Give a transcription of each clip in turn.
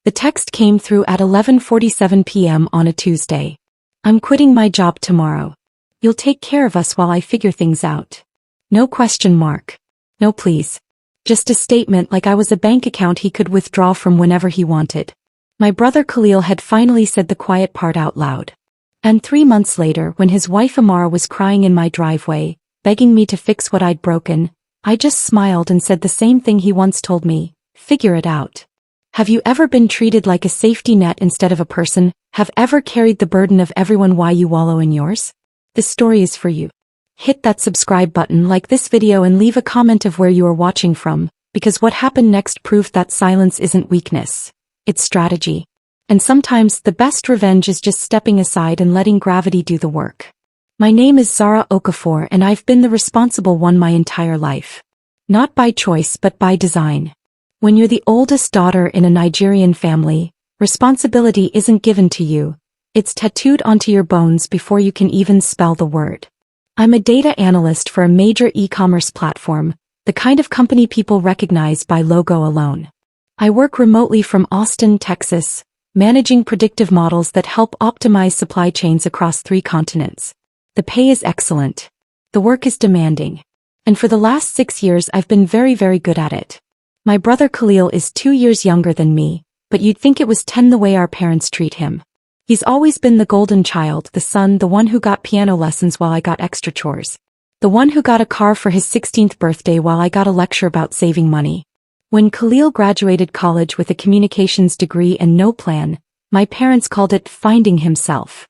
The text came through at 11:47 p.m. on a Tuesday. I'm quitting my job tomorrow. You'll take care of us while I figure things out. No question mark. No please. Just a statement like I was a bank account he could withdraw from whenever he wanted. My brother Khalil had finally said the quiet part out loud. And 3 months later, when his wife Amara was crying in my driveway, begging me to fix what I'd broken, I just smiled and said the same thing he once told me, figure it out. Have you ever been treated like a safety net instead of a person? Have ever carried the burden of everyone while you wallow in yours? This story is for you. Hit that subscribe button, like this video, and leave a comment of where you are watching from, because what happened next proved that silence isn't weakness. It's strategy. And sometimes the best revenge is just stepping aside and letting gravity do the work. My name is Zara Okafor, and I've been the responsible one my entire life. Not by choice but by design. When you're the oldest daughter in a Nigerian family, responsibility isn't given to you. It's tattooed onto your bones before you can even spell the word. I'm a data analyst for a major e-commerce platform, the kind of company people recognize by logo alone. I work remotely from Austin, Texas, managing predictive models that help optimize supply chains across 3 continents. The pay is excellent. The work is demanding. And for the last 6 years I've been very good at it. My brother Khalil is 2 years younger than me, but you'd think it was 10 the way our parents treat him. He's always been the golden child, the son, the one who got piano lessons while I got extra chores. The one who got a car for his 16th birthday while I got a lecture about saving money. When Khalil graduated college with a communications degree and no plan, my parents called it finding himself.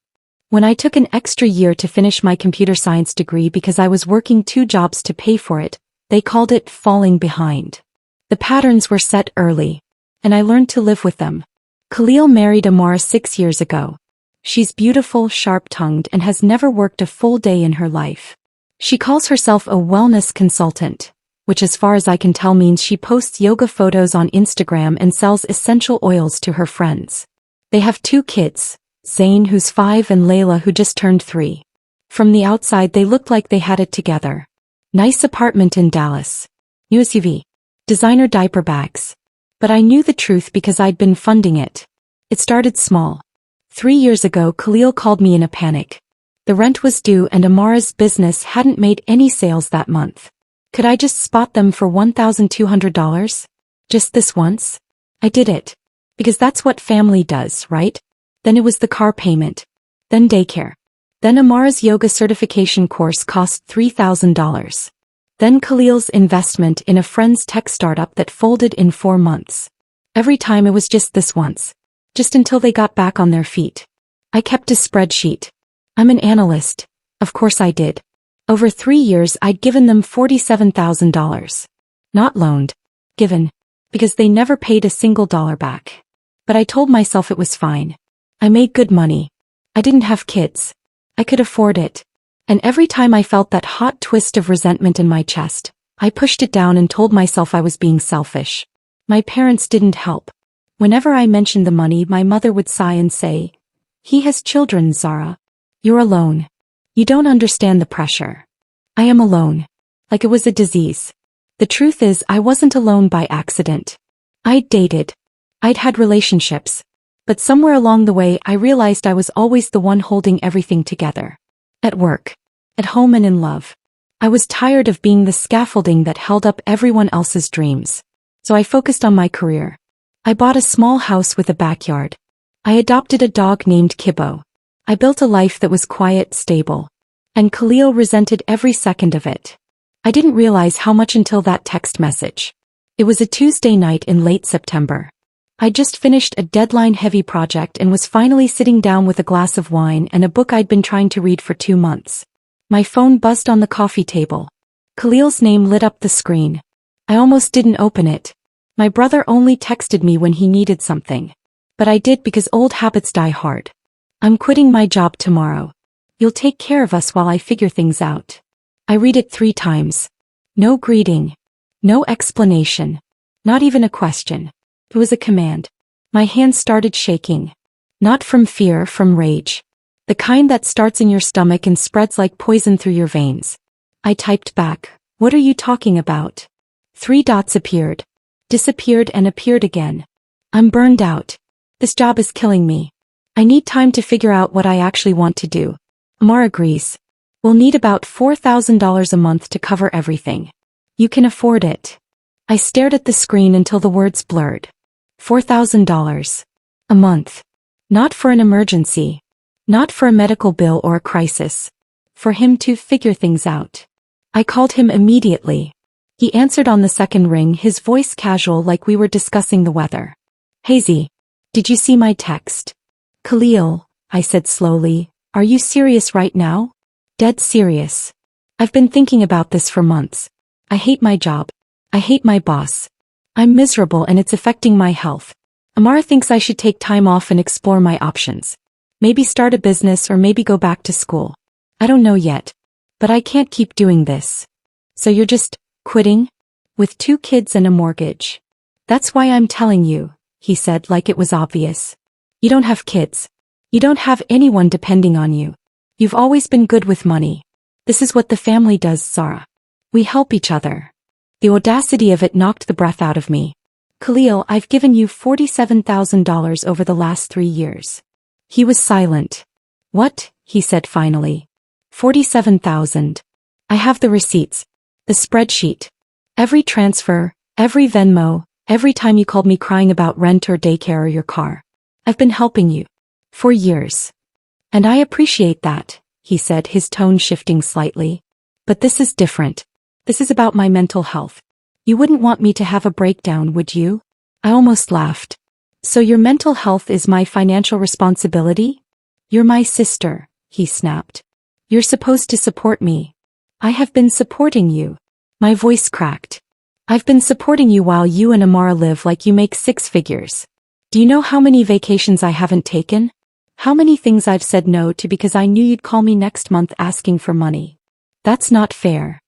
When I took an extra year to finish my computer science degree because I was working 2 jobs to pay for it, they called it falling behind. The patterns were set early, and I learned to live with them. Khalil married Amara 6 years ago. She's beautiful, sharp-tongued, and has never worked a full day in her life. She calls herself a wellness consultant, which as far as I can tell means she posts yoga photos on Instagram and sells essential oils to her friends. They have 2 kids, Zayn, who's 5, and Layla, who just turned 3. From the outside they looked like they had it together. Nice apartment in Dallas. New SUV. Designer diaper bags. But I knew the truth because I'd been funding it. It started small. 3 years ago Khalil called me in a panic. The rent was due and Amara's business hadn't made any sales that month. Could I just spot them for $1,200? Just this once? I did it. Because that's what family does, right? Then it was the car payment. Then daycare. Then Amara's yoga certification course cost $3,000. Then Khalil's investment in a friend's tech startup that folded in 4 months. Every time it was just this once. Just until they got back on their feet. I kept a spreadsheet. I'm an analyst. Of course I did. Over 3 years I'd given them $47,000. Not loaned. Given. Because they never paid a single dollar back. But I told myself it was fine. I made good money. I didn't have kids. I could afford it. And every time I felt that hot twist of resentment in my chest, I pushed it down and told myself I was being selfish. My parents didn't help. Whenever I mentioned the money, my mother would sigh and say, "He has children, Zara. You're alone. You don't understand the pressure." I am alone. Like it was a disease. The truth is, I wasn't alone by accident. I'd dated. I'd had relationships. But somewhere along the way I realized I was always the one holding everything together. At work. At home and in love. I was tired of being the scaffolding that held up everyone else's dreams. So I focused on my career. I bought a small house with a backyard. I adopted a dog named Kibbo. I built a life that was quiet, stable. And Khalil resented every second of it. I didn't realize how much until that text message. It was a Tuesday night in late September. I just finished a deadline-heavy project and was finally sitting down with a glass of wine and a book I'd been trying to read for 2 months. My phone buzzed on the coffee table. Khalil's name lit up the screen. I almost didn't open it. My brother only texted me when he needed something. But I did because old habits die hard. I'm quitting my job tomorrow. You'll take care of us while I figure things out. I read it 3 times. No greeting. No explanation. Not even a question. It was a command. My hands started shaking. Not from fear, from rage. The kind that starts in your stomach and spreads like poison through your veins. I typed back, "What are you talking about?" 3 dots appeared. Disappeared and appeared again. I'm burned out. This job is killing me. I need time to figure out what I actually want to do. Amar agrees. We'll need about $4,000 a month to cover everything. You can afford it. I stared at the screen until the words blurred. $4,000 a month. Not for an emergency. Not for a medical bill or a crisis. For him to figure things out. I called him immediately. He answered on the second ring, his voice casual like we were discussing the weather. Hazy, did you see my text? Khalil, I said slowly, are you serious right now? Dead serious. I've been thinking about this for months. I hate my job. I hate my boss. I'm miserable and it's affecting my health. Amar thinks I should take time off and explore my options. Maybe start a business or maybe go back to school. I don't know yet. But I can't keep doing this. So you're just quitting? With 2 kids and a mortgage. That's why I'm telling you, he said like it was obvious. You don't have kids. You don't have anyone depending on you. You've always been good with money. This is what the family does, Zara. We help each other. The audacity of it knocked the breath out of me. Khalil, I've given you $47,000 over the last 3 years. He was silent. What? He said finally. 47,000. I have the receipts. The spreadsheet. Every transfer, every Venmo, every time you called me crying about rent or daycare or your car. I've been helping you. For years. And I appreciate that, he said, his tone shifting slightly. But this is different. This is about my mental health. You wouldn't want me to have a breakdown, would you? I almost laughed. So your mental health is my financial responsibility? You're my sister, he snapped. You're supposed to support me. I have been supporting you. My voice cracked. I've been supporting you while you and Amara live like you make 6 figures. Do you know how many vacations I haven't taken? How many things I've said no to because I knew you'd call me next month asking for money? That's not fair.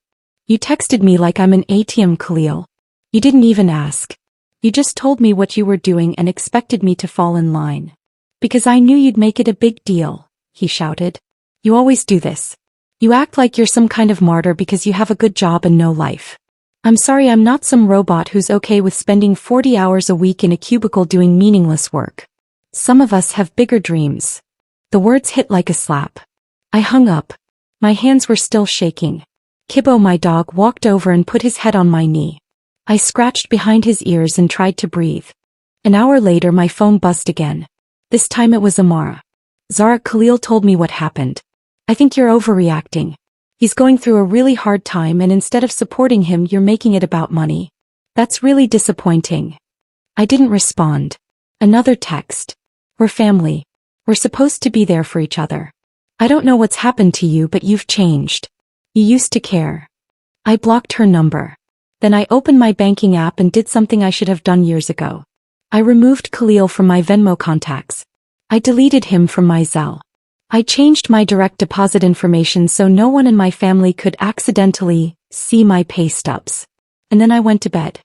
You texted me like I'm an ATM, Khalil. You didn't even ask. You just told me what you were doing and expected me to fall in line. Because I knew you'd make it a big deal, he shouted. You always do this. You act like you're some kind of martyr because you have a good job and no life. I'm sorry, I'm not some robot who's okay with spending 40 hours a week in a cubicle doing meaningless work. Some of us have bigger dreams. The words hit like a slap. I hung up. My hands were still shaking. Kibbo, my dog, walked over and put his head on my knee. I scratched behind his ears and tried to breathe. An hour later my phone buzzed again. This time it was Amara. Zara, Khalil told me what happened. I think you're overreacting. He's going through a really hard time and instead of supporting him you're making it about money. That's really disappointing. I didn't respond. Another text. We're family. We're supposed to be there for each other. I don't know what's happened to you but you've changed. You used to care. I blocked her number. Then I opened my banking app and did something I should have done years ago. I removed Khalil from my Venmo contacts. I deleted him from my Zelle. I changed my direct deposit information so no one in my family could accidentally see my pay stubs. And then I went to bed.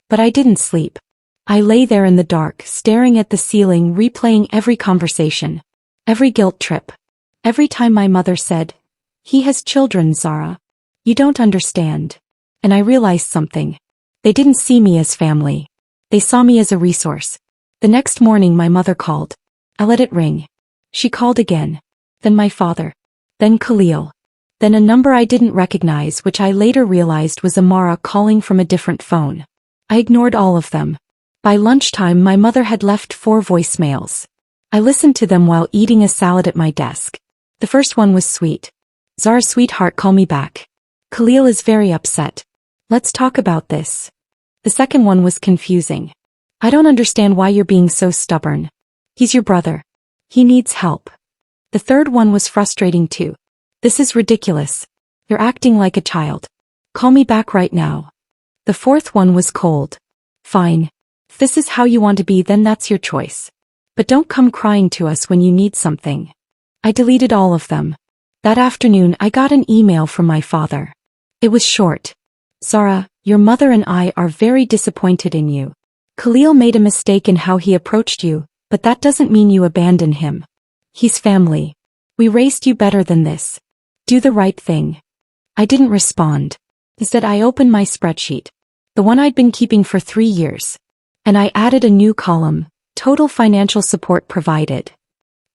But I didn't sleep. I lay there in the dark, staring at the ceiling, replaying every conversation. Every guilt trip. Every time my mother said, "He has children, Zara. You don't understand." And I realized something. They didn't see me as family. They saw me as a resource. The next morning my mother called. I let it ring. She called again. Then my father. Then Khalil. Then a number I didn't recognize, which I later realized was Amara calling from a different phone. I ignored all of them. By lunchtime my mother had left 4 voicemails. I listened to them while eating a salad at my desk. The first one was sweet. "Zara, sweetheart, call me back. Khalil is very upset. Let's talk about this." The second one was confusing. "I don't understand why you're being so stubborn. He's your brother. He needs help." The third one was frustrating too. "This is ridiculous. You're acting like a child. Call me back right now." The fourth one was cold. "Fine. If this is how you want to be, then that's your choice. But don't come crying to us when you need something." I deleted all of them. That afternoon I got an email from my father. It was short. "Zara, your mother and I are very disappointed in you. Khalil made a mistake in how he approached you, but that doesn't mean you abandon him. He's family. We raised you better than this. Do the right thing." I didn't respond. Instead I opened my spreadsheet. The one I'd been keeping for 3 years. And I added a new column, Total financial support provided.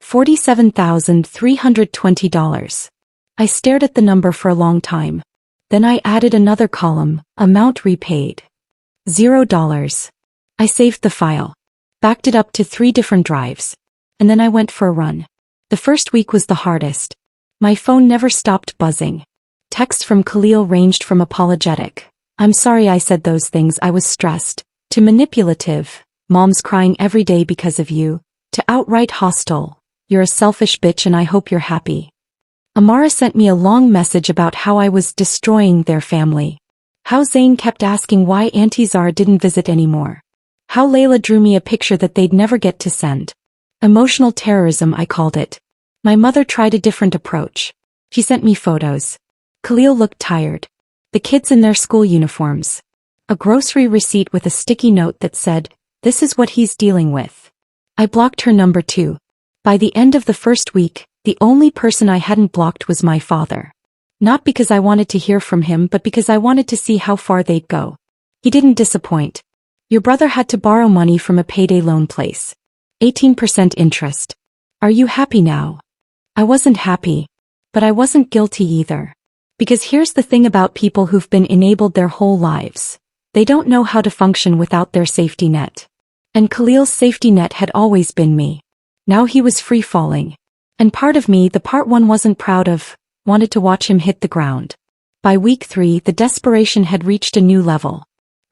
$47,320. I stared at the number for a long time. Then I added another column, amount repaid. $0. I saved the file. Backed it up to 3 different drives. And then I went for a run. The first week was the hardest. My phone never stopped buzzing. Text from Khalil ranged from apologetic, "I'm sorry I said those things, I was stressed," to manipulative, "Mom's crying every day because of you," to outright hostile, "You're a selfish bitch and I hope you're happy." Amara sent me a long message about how I was destroying their family. How Zayn kept asking why Auntie Zara didn't visit anymore. How Layla drew me a picture that they'd never get to send. Emotional terrorism, I called it. My mother tried a different approach. She sent me photos. Khalil looked tired. The kids in their school uniforms. A grocery receipt with a sticky note that said, "This is what he's dealing with." I blocked her number too. By the end of the first week, the only person I hadn't blocked was my father. Not because I wanted to hear from him, but because I wanted to see how far they'd go. He didn't disappoint. "Your brother had to borrow money from a payday loan place. 18% interest. Are you happy now?" I wasn't happy. But I wasn't guilty either. Because here's the thing about people who've been enabled their whole lives. They don't know how to function without their safety net. And Khalil's safety net had always been me. Now he was free falling. And part of me, the part one wasn't proud of, wanted to watch him hit the ground. By week 3, the desperation had reached a new level.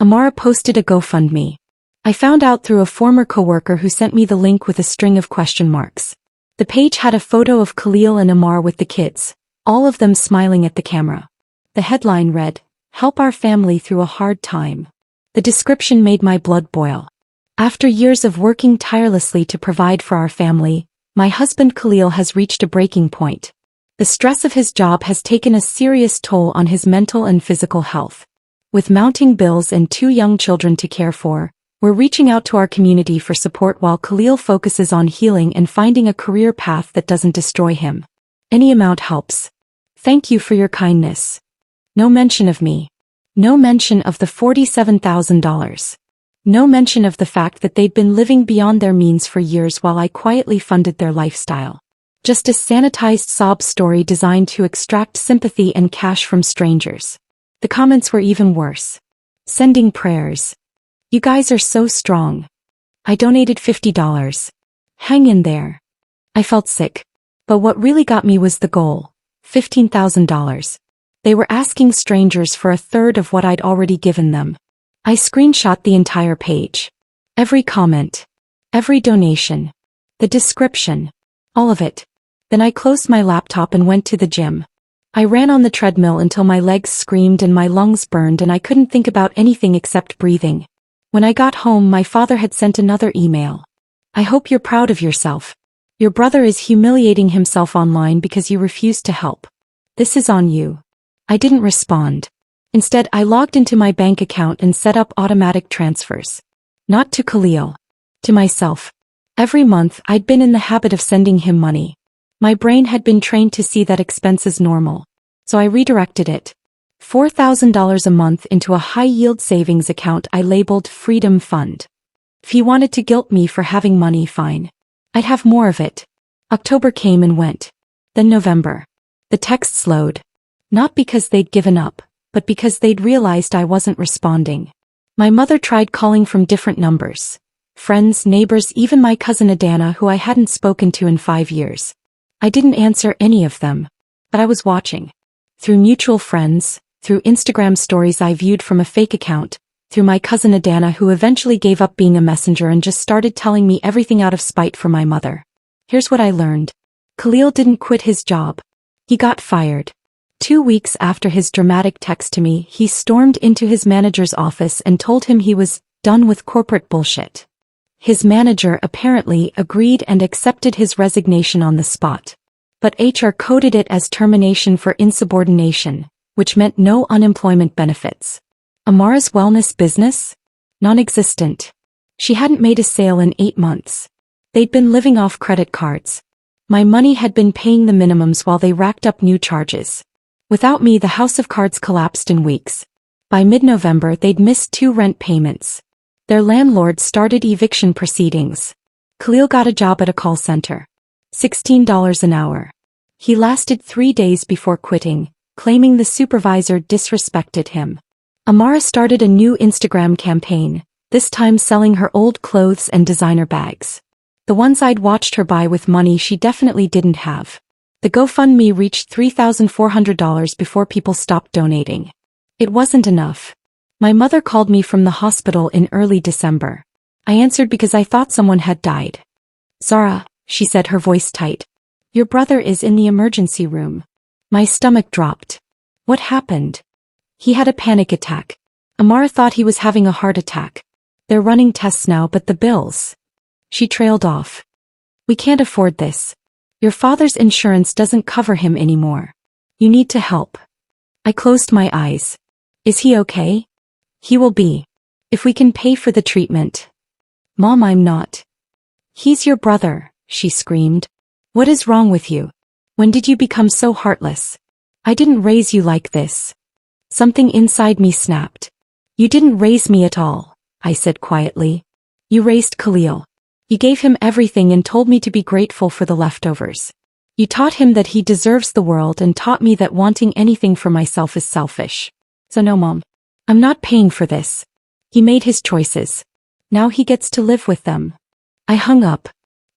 Amara posted a GoFundMe. I found out through a former coworker who sent me the link with a string of question marks. The page had a photo of Khalil and Amar with the kids, all of them smiling at the camera. The headline read, "Help our family through a hard time." The description made my blood boil. After years of working tirelessly to provide for our family, my husband Khalil has reached a breaking point. The stress of his job has taken a serious toll on his mental and physical health. With mounting bills and 2 young children to care for, we're reaching out to our community for support while Khalil focuses on healing and finding a career path that doesn't destroy him. Any amount helps. Thank you for your kindness. No mention of me. No mention of the $47,000. No mention of the fact that they'd been living beyond their means for years while I quietly funded their lifestyle. Just a sanitized sob story designed to extract sympathy and cash from strangers. The comments were even worse. Sending prayers. "You guys are so strong." I donated $50. Hang in there. I felt sick. But what really got me was the goal. $15,000. They were asking strangers for a third of what I'd already given them. I screenshot the entire page. Every comment. Every donation. The description. All of it. Then I closed my laptop and went to the gym. I ran on the treadmill until my legs screamed and my lungs burned and I couldn't think about anything except breathing. When I got home, my father had sent another email. "I hope you're proud of yourself. Your brother is humiliating himself online because you refused to help. This is on you." I didn't respond. Instead, I logged into my bank account and set up automatic transfers. Not to Khalil. To myself. Every month, I'd been in the habit of sending him money. My brain had been trained to see that expense as normal. So I redirected it. $4,000 a month into a high-yield savings account I labeled Freedom Fund. If he wanted to guilt me for having money, fine. I'd have more of it. October came and went. Then November. The text slowed. Not because they'd given up, but because they'd realized I wasn't responding. My mother tried calling from different numbers. Friends, neighbors, even my cousin Adana, who I hadn't spoken to in 5 years. I didn't answer any of them. But I was watching. Through mutual friends, through Instagram stories I viewed from a fake account, through my cousin Adana, who eventually gave up being a messenger and just started telling me everything out of spite for my mother. Here's what I learned. Khalil didn't quit his job. He got fired. 2 weeks after his dramatic text to me, he stormed into his manager's office and told him he was done with corporate bullshit. His manager apparently agreed and accepted his resignation on the spot. But HR coded it as termination for insubordination, which meant no unemployment benefits. Amara's wellness business? Non-existent. She hadn't made a sale in 8 months. They'd been living off credit cards. My money had been paying the minimums while they racked up new charges. Without me, the house of cards collapsed in weeks. By mid-November, they'd missed 2 rent payments. Their landlord started eviction proceedings. Khalil got a job at a call center. $16 an hour. He lasted 3 days before quitting, claiming the supervisor disrespected him. Amara started a new Instagram campaign, this time selling her old clothes and designer bags. The ones I'd watched her buy with money she definitely didn't have. The GoFundMe reached $3,400 before people stopped donating. It wasn't enough. My mother called me from the hospital in early December. I answered because I thought someone had died. "Zara," she said, her voice tight. "Your brother is in the emergency room." My stomach dropped. What happened? He had a panic attack. Amara thought he was having a heart attack. They're running tests now, but the bills. She trailed off. "We can't afford this. Your father's insurance doesn't cover him anymore. You need to help." I closed my eyes. "Is he okay?" "He will be. If we can pay for the treatment." "Mom, I'm not." "He's your brother," she screamed. "What is wrong with you? When did you become so heartless? I didn't raise you like this." Something inside me snapped. "You didn't raise me at all," I said quietly. "You raised Khalil. You gave him everything and told me to be grateful for the leftovers. You taught him that he deserves the world and taught me that wanting anything for myself is selfish. So no, Mom. I'm not paying for this. He made his choices. Now he gets to live with them." I hung up.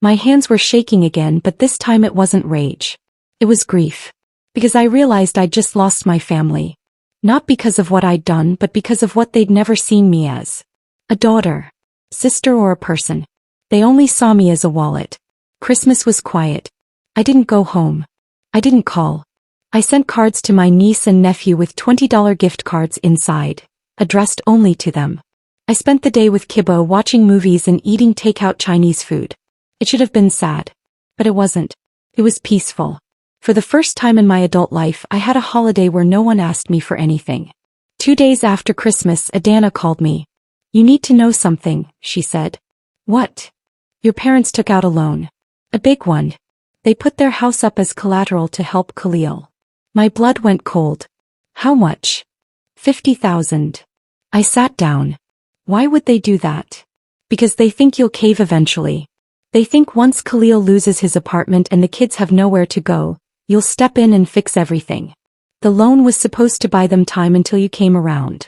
My hands were shaking again, but this time it wasn't rage. It was grief. Because I realized I'd just lost my family. Not because of what I'd done, but because of what they'd never seen me as. A daughter, sister, or a person. They only saw me as a wallet. Christmas was quiet. I didn't go home. I didn't call. I sent cards to my niece and nephew with $20 gift cards inside, addressed only to them. I spent the day with Kibo watching movies and eating takeout Chinese food. It should have been sad. But it wasn't. It was peaceful. For the first time in my adult life, I had a holiday where no one asked me for anything. 2 days after Christmas, Adana called me. "You need to know something," she said. "What?" "Your parents took out a loan. A big one. They put their house up as collateral to help Khalil." My blood went cold. "How much?" $50,000. I sat down. "Why would they do that?" "Because they think you'll cave eventually. They think once Khalil loses his apartment and the kids have nowhere to go, you'll step in and fix everything. The loan was supposed to buy them time until you came around."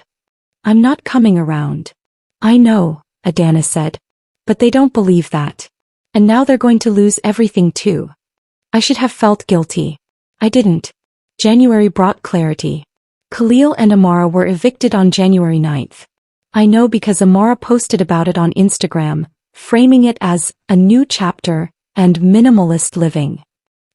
"I'm not coming around." "I know," Adana said. "But they don't believe that. And now they're going to lose everything too." I should have felt guilty. I didn't. January brought clarity. Khalil and Amara were evicted on January 9th. I know because Amara posted about it on Instagram, framing it as a new chapter and minimalist living.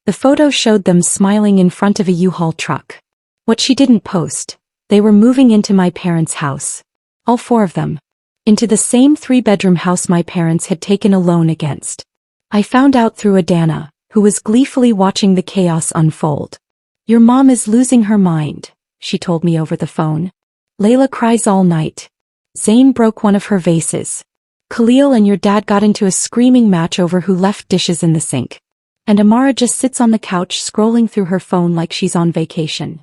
The photo showed them smiling in front of a U-Haul truck. What she didn't post, they were moving into my parents' house. All 4 of them. Into the same 3-bedroom house my parents had taken a loan against. I found out through Adana, who was gleefully watching the chaos unfold. "Your mom is losing her mind," she told me over the phone. "Layla cries all night. Zayn broke one of her vases. Khalil and your dad got into a screaming match over who left dishes in the sink. And Amara just sits on the couch scrolling through her phone like she's on vacation.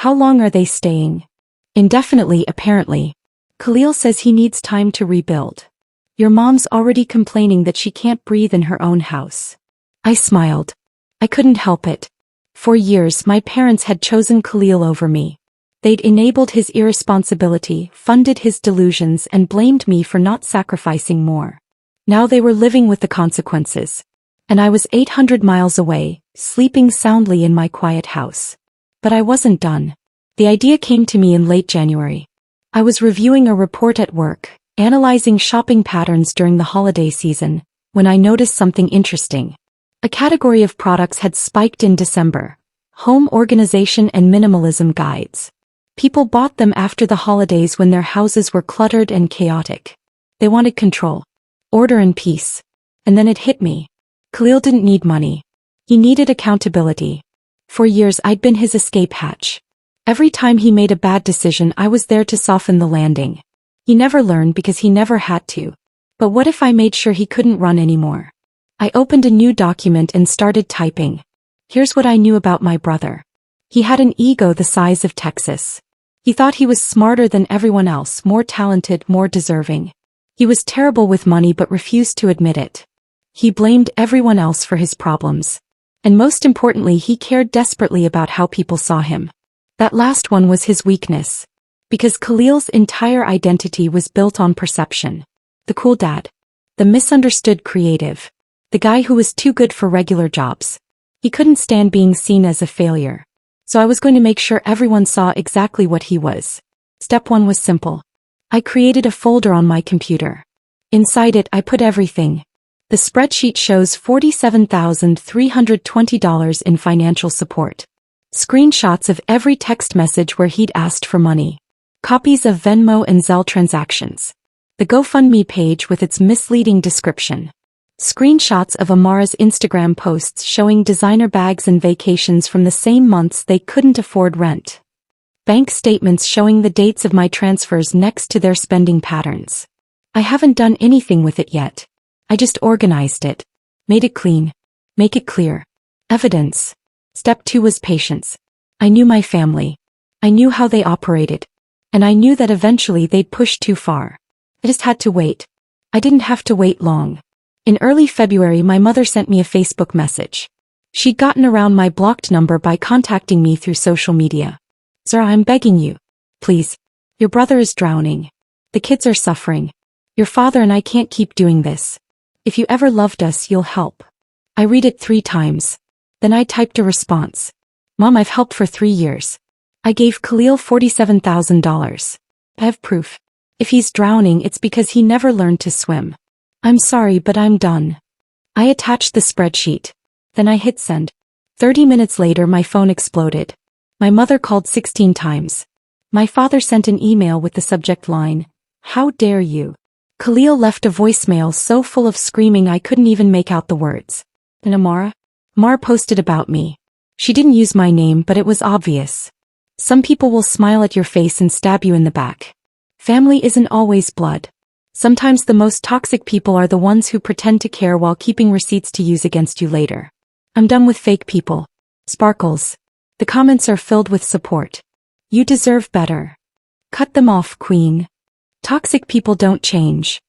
How long are they staying?" "Indefinitely, apparently. Khalil says he needs time to rebuild. Your mom's already complaining that she can't breathe in her own house." I smiled. I couldn't help it. For years my parents had chosen Khalil over me. They'd enabled his irresponsibility, funded his delusions, and blamed me for not sacrificing more. Now they were living with the consequences. And I was 800 miles away, sleeping soundly in my quiet house. But I wasn't done. The idea came to me in late January. I was reviewing a report at work, analyzing shopping patterns during the holiday season, when I noticed something interesting. A category of products had spiked in December: home organization and minimalism guides. People bought them after the holidays when their houses were cluttered and chaotic. They wanted control, order, and peace. And then it hit me. Khalil didn't need money. He needed accountability. For years I'd been his escape hatch. Every time he made a bad decision, I was there to soften the landing. He never learned because he never had to. But what if I made sure he couldn't run anymore? I opened a new document and started typing. Here's what I knew about my brother. He had an ego the size of Texas. He thought he was smarter than everyone else, more talented, more deserving. He was terrible with money but refused to admit it. He blamed everyone else for his problems. And most importantly, he cared desperately about how people saw him. That last one was his weakness. Because Khalil's entire identity was built on perception. The cool dad. The misunderstood creative. The guy who was too good for regular jobs. He couldn't stand being seen as a failure. So I was going to make sure everyone saw exactly what he was. Step 1 was simple. I created a folder on my computer. Inside it, I put everything. The spreadsheet shows $47,320 in financial support. Screenshots of every text message where he'd asked for money. Copies of Venmo and Zelle transactions. The GoFundMe page with its misleading description. Screenshots of Amara's Instagram posts showing designer bags and vacations from the same months they couldn't afford rent. Bank statements showing the dates of my transfers next to their spending patterns. I haven't done anything with it yet. I just organized it. Made it clean. Make it clear. Evidence. Step 2 was patience. I knew my family. I knew how they operated. And I knew that eventually they'd push too far. I just had to wait. I didn't have to wait long. In early February, my mother sent me a Facebook message. She'd gotten around my blocked number by contacting me through social media. Zara, I'm begging you. Please. Your brother is drowning. The kids are suffering. Your father and I can't keep doing this. If you ever loved us, you'll help. I read it 3 times. Then I typed a response. Mom, I've helped for 3 years. I gave Khalil $47,000. I have proof. If he's drowning, it's because he never learned to swim. I'm sorry, but I'm done. I attached the spreadsheet. Then I hit send. 30 minutes later, my phone exploded. My mother called 16 times. My father sent an email with the subject line, "How dare you?" Khalil left a voicemail so full of screaming I couldn't even make out the words. And Amara? Amara posted about me. She didn't use my name, but it was obvious. Some people will smile at your face and stab you in the back. Family isn't always blood. Sometimes the most toxic people are the ones who pretend to care while keeping receipts to use against you later. I'm done with fake people. Sparkles. The comments are filled with support. You deserve better. Cut them off, Queen. Toxic people don't change.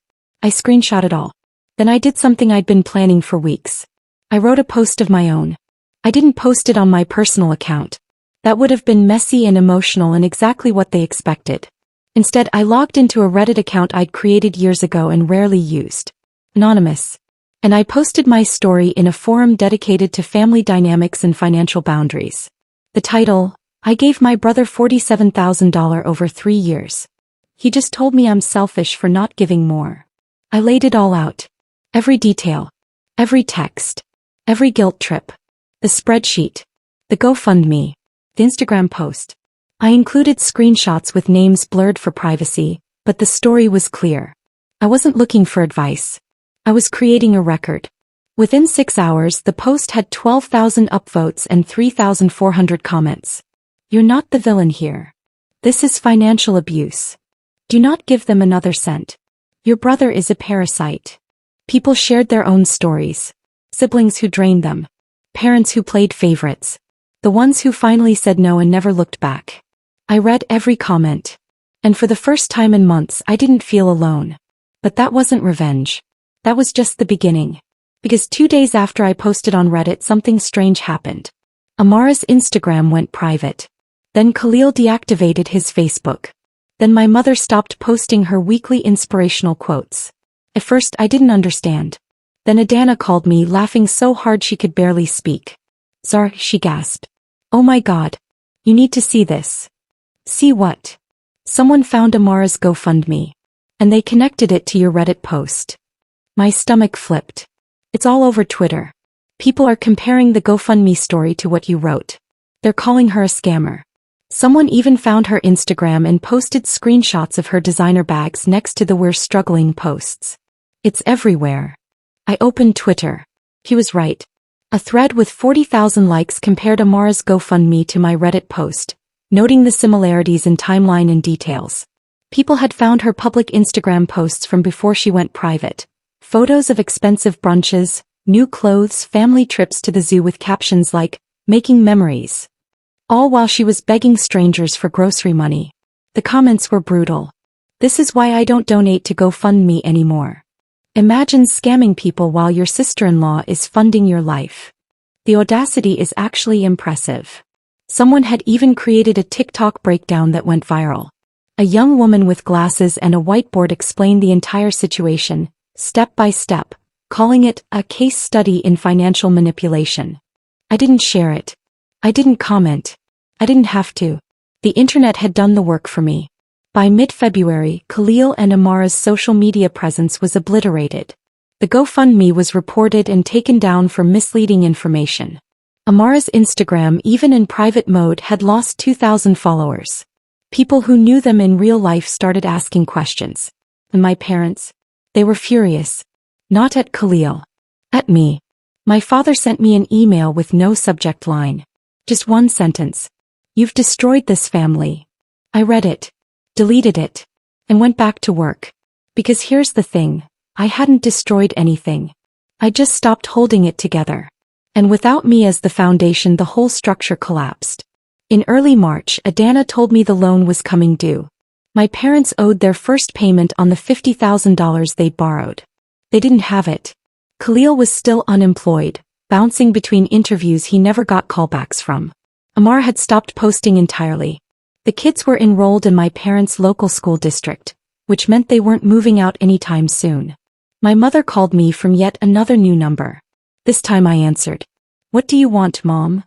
I screenshot it all. Then I did something I'd been planning for weeks. I wrote a post of my own. I didn't post it on my personal account. That would have been messy and emotional and exactly what they expected. Instead, I logged into a Reddit account I'd created years ago and rarely used. Anonymous. And I posted my story in a forum dedicated to family dynamics and financial boundaries. The title, I gave my brother $47,000 over 3 years. He just told me I'm selfish for not giving more. I laid it all out. Every detail. Every text. Every guilt trip. The spreadsheet. The GoFundMe. The Instagram post. I included screenshots with names blurred for privacy, but the story was clear. I wasn't looking for advice. I was creating a record. Within 6 hours, the post had 12,000 upvotes and 3,400 comments. You're not the villain here. This is financial abuse. Do not give them another cent. Your brother is a parasite. People shared their own stories. Siblings who drained them. Parents who played favorites. The ones who finally said no and never looked back. I read every comment. And for the first time in months, I didn't feel alone. But that wasn't revenge. That was just the beginning. Because 2 days after I posted on Reddit, something strange happened. Amara's Instagram went private. Then Khalil deactivated his Facebook. Then my mother stopped posting her weekly inspirational quotes. At first I didn't understand. Then Adana called me, laughing so hard she could barely speak. Zara, she gasped. Oh my God. You need to see this. See what? Someone found Amara's GoFundMe. And they connected it to your Reddit post. My stomach flipped. It's all over Twitter. People are comparing the GoFundMe story to what you wrote. They're calling her a scammer. Someone even found her Instagram and posted screenshots of her designer bags next to the "We're struggling" posts. It's everywhere. I opened Twitter. He was right. A thread with 40,000 likes compared Amara's GoFundMe to my Reddit post, noting the similarities in timeline and details. People had found her public Instagram posts from before she went private. Photos of expensive brunches, new clothes, family trips to the zoo with captions like, "Making memories." All while she was begging strangers for grocery money. The comments were brutal. This is why I don't donate to GoFundMe anymore. Imagine scamming people while your sister-in-law is funding your life. The audacity is actually impressive. Someone had even created a TikTok breakdown that went viral. A young woman with glasses and a whiteboard explained the entire situation, step by step, calling it a case study in financial manipulation. I didn't share it. I didn't comment. I didn't have to. The internet had done the work for me. By mid-February, Khalil and Amara's social media presence was obliterated. The GoFundMe was reported and taken down for misleading information. Amara's Instagram, even in private mode, had lost 2,000 followers. People who knew them in real life started asking questions. And my parents? They were furious. Not at Khalil. At me. My father sent me an email with no subject line. Just one sentence. "You've destroyed this family." I read it, deleted it, and went back to work. Because here's the thing, I hadn't destroyed anything. I just stopped holding it together. And without me as the foundation, the whole structure collapsed. In early March, Adana told me the loan was coming due. My parents owed their first payment on the $50,000 they'd borrowed. They didn't have it. Khalil was still unemployed, bouncing between interviews he never got callbacks from. Amar had stopped posting entirely. The kids were enrolled in my parents' local school district, which meant they weren't moving out anytime soon. My mother called me from yet another new number. This time I answered. "What do you want, Mom?"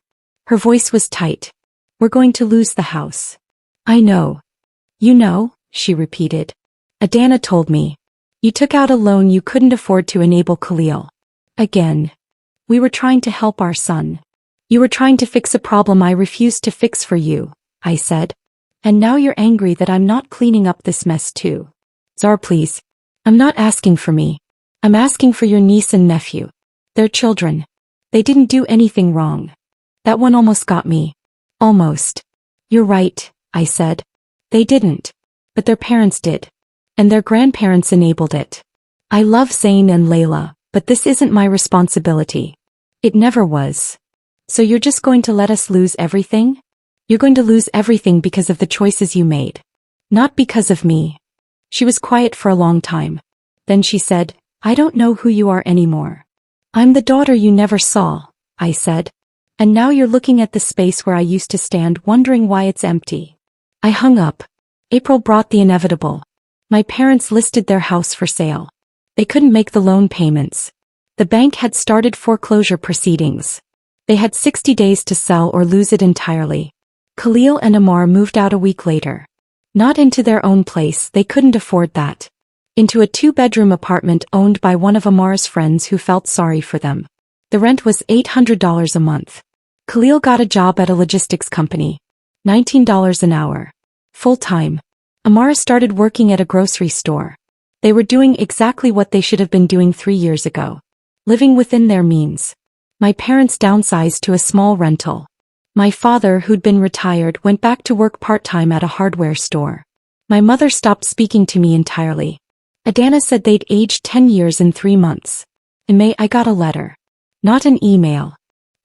Her voice was tight. "We're going to lose the house." "I know." "You know?" she repeated. "Adana told me. You took out a loan you couldn't afford to enable Khalil." Again. "We were trying to help our son. You were trying to fix a problem I refused to fix for you," I said. "And now you're angry that I'm not cleaning up this mess too." "Zara, please. I'm not asking for me. I'm asking for your niece and nephew. They're children. They didn't do anything wrong." That one almost got me. Almost. "You're right," I said. "They didn't. But their parents did. And their grandparents enabled it. I love Zain and Layla, but this isn't my responsibility. It never was. So you're just going to let us lose everything? You're going to lose everything because of the choices you made. Not because of me." She was quiet for a long time. Then she said, "I don't know who you are anymore." "I'm the daughter you never saw," I said. "And now you're looking at the space where I used to stand, wondering why it's empty." I hung up. April brought the inevitable. My parents listed their house for sale. They couldn't make the loan payments. The bank had started foreclosure proceedings. They had 60 days to sell or lose it entirely. Khalil and Amar moved out a week later. Not into their own place, they couldn't afford that. Into a 2-bedroom apartment owned by one of Amar's friends who felt sorry for them. The rent was $800 a month. Khalil got a job at a logistics company. $19 an hour. Full-time. Amar started working at a grocery store. They were doing exactly what they should have been doing 3 years ago. Living within their means. My parents downsized to a small rental. My father, who'd been retired, went back to work part-time at a hardware store. My mother stopped speaking to me entirely. Adana said they'd aged 10 years in 3 months. In May, I got a letter. Not an email.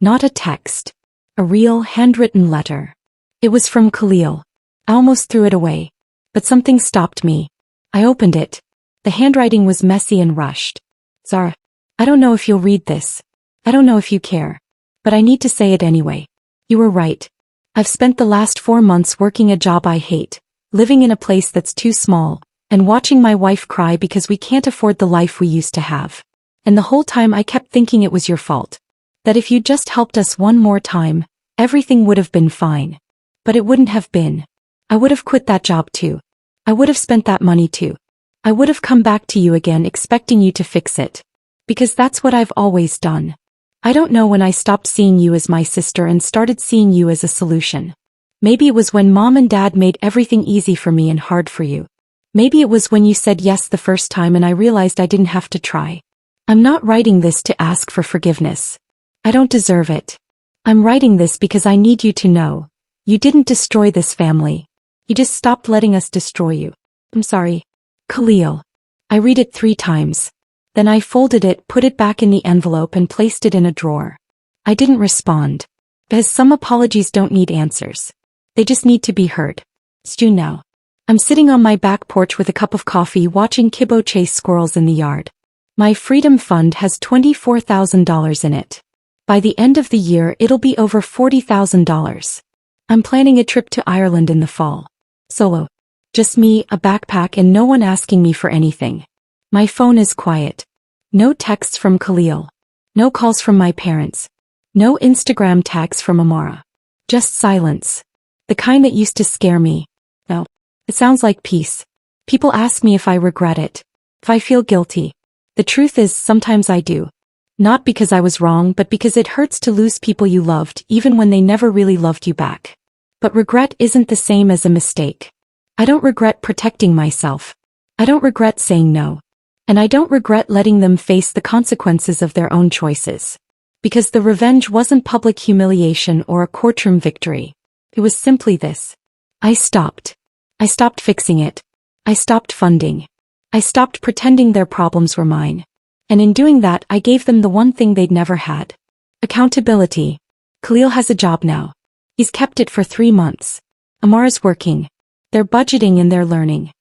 Not a text. A real handwritten letter. It was from Khalil. I almost threw it away. But something stopped me. I opened it. The handwriting was messy and rushed. "Zara, I don't know if you'll read this. I don't know if you care. But I need to say it anyway. You were right. I've spent the last 4 months working a job I hate, living in a place that's too small, and watching my wife cry because we can't afford the life we used to have. And the whole time I kept thinking it was your fault. That if you just helped us one more time, everything would have been fine. But it wouldn't have been. I would have quit that job too. I would have spent that money too. I would have come back to you again expecting you to fix it. Because that's what I've always done. I don't know when I stopped seeing you as my sister and started seeing you as a solution. Maybe it was when Mom and Dad made everything easy for me and hard for you. Maybe it was when you said yes the first time and I realized I didn't have to try. I'm not writing this to ask for forgiveness. I don't deserve it. I'm writing this because I need you to know. You didn't destroy this family. You just stopped letting us destroy you. I'm sorry. Khalil. I read it 3 times. Then I folded it, put it back in the envelope and placed it in a drawer. I didn't respond. Because some apologies don't need answers. They just need to be heard. It's June now. I'm sitting on my back porch with a cup of coffee watching Kibbo chase squirrels in the yard. My Freedom Fund has $24,000 in it. By the end of the year, it'll be over $40,000. I'm planning a trip to Ireland in the fall. Solo. Just me, a backpack, and no one asking me for anything. My phone is quiet. No texts from Khalil. No calls from my parents. No Instagram tags from Amara. Just silence. The kind that used to scare me. No. It sounds like peace. People ask me if I regret it. If I feel guilty. The truth is, sometimes I do. Not because I was wrong, but because it hurts to lose people you loved, even when they never really loved you back. But regret isn't the same as a mistake. I don't regret protecting myself. I don't regret saying no. And I don't regret letting them face the consequences of their own choices. Because the revenge wasn't public humiliation or a courtroom victory. It was simply this. I stopped. I stopped fixing it. I stopped funding. I stopped pretending their problems were mine. And in doing that, I gave them the one thing they'd never had. Accountability. Khalil has a job now. He's kept it for 3 months. Amara's working. They're budgeting and they're learning.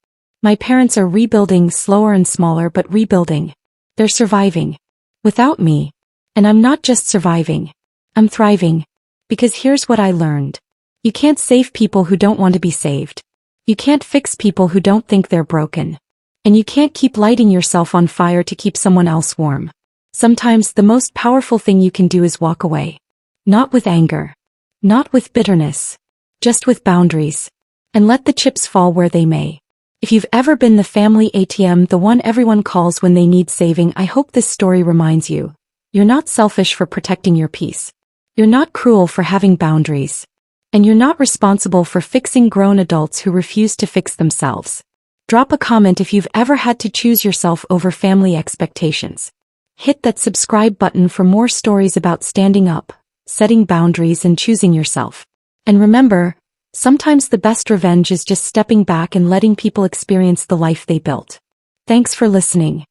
My parents are rebuilding, slower and smaller, but rebuilding. They're surviving. Without me. And I'm not just surviving. I'm thriving. Because here's what I learned. You can't save people who don't want to be saved. You can't fix people who don't think they're broken. And you can't keep lighting yourself on fire to keep someone else warm. Sometimes the most powerful thing you can do is walk away. Not with anger. Not with bitterness. Just with boundaries. And let the chips fall where they may. If you've ever been the family ATM, the one everyone calls when they need saving, I hope this story reminds you. You're not selfish for protecting your peace. You're not cruel for having boundaries. And you're not responsible for fixing grown adults who refuse to fix themselves. Drop a comment if you've ever had to choose yourself over family expectations. Hit that subscribe button for more stories about standing up, setting boundaries, and choosing yourself. And remember, sometimes the best revenge is just stepping back and letting people experience the life they built. Thanks for listening.